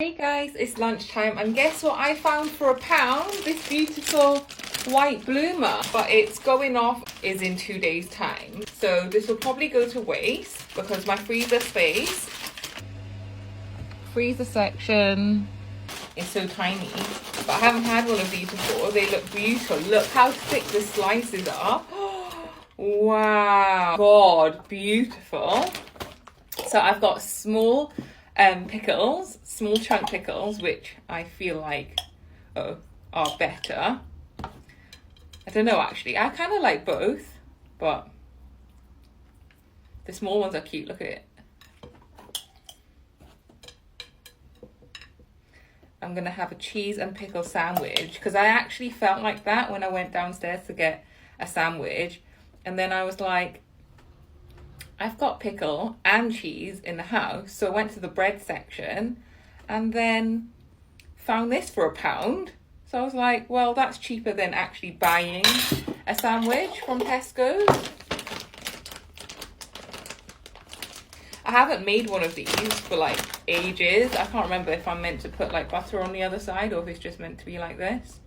Hey guys, it's lunchtime and guess what I found for £1? This beautiful white bloomer, but it's going off is in 2 days time. So this will probably go to waste because my freezer section is so tiny. But I haven't had one of these before. They look beautiful. Look how thick the slices are. Wow, God, beautiful. So I've got small pickles, small chunk pickles, which I feel like are better. I don't know actually. I kind of like both, but the small ones are cute. Look at it. I'm gonna have a cheese and pickle sandwich because I actually felt like that when I went downstairs to get a sandwich, and then I was like, I've got pickle and cheese in the house, so I went to the bread section and then found this for £1. So I was like, well, that's cheaper than actually buying a sandwich from Tesco's. I haven't made one of these for like ages. I can't remember if I'm meant to put like butter on the other side or if it's just meant to be like this.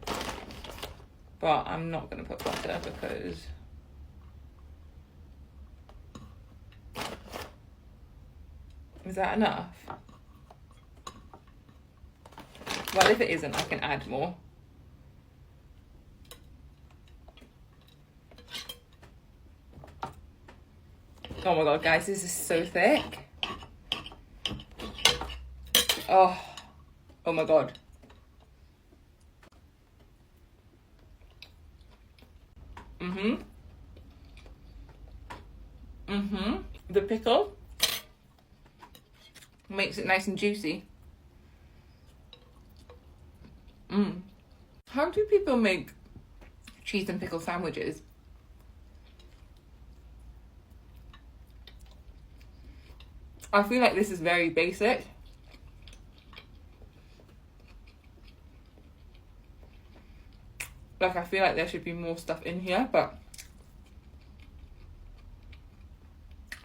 But I'm not going to put butter because is that enough? Well, if it isn't, I can add more. Oh my God, guys, this is so thick. Oh my God. The pickle makes it nice and juicy. How do people make cheese and pickle sandwiches? I feel like this is very basic. Like, I feel like there should be more stuff in here, but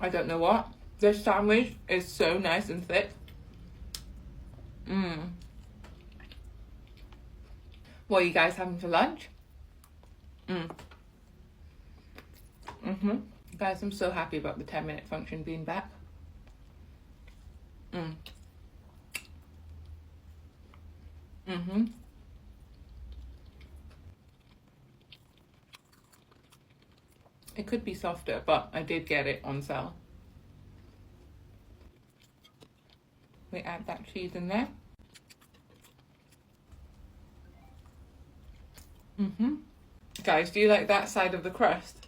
I don't know what. This sandwich is so nice and thick. What are you guys having for lunch? Guys, I'm so happy about the 10-minute function being back. It could be softer, but I did get it on sale. We add that cheese in there. Guys, do you like that side of the crust?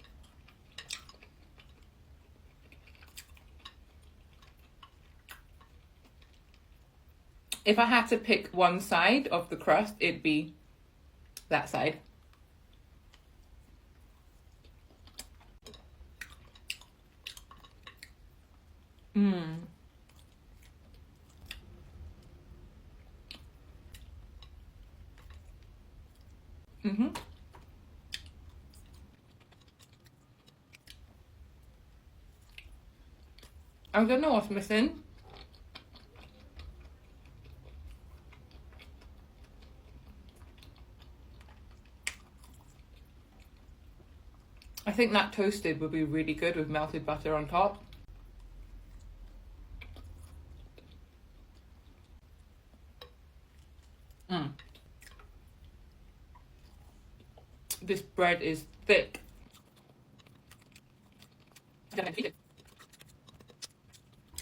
If I had to pick one side of the crust, it'd be that side. I don't know what's missing. I think that toasted would be really good with melted butter on top. This bread is thick.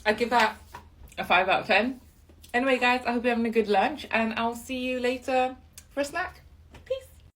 I give that a 5 out of 10. Anyway, guys, I hope you're having a good lunch and I'll see you later for a snack.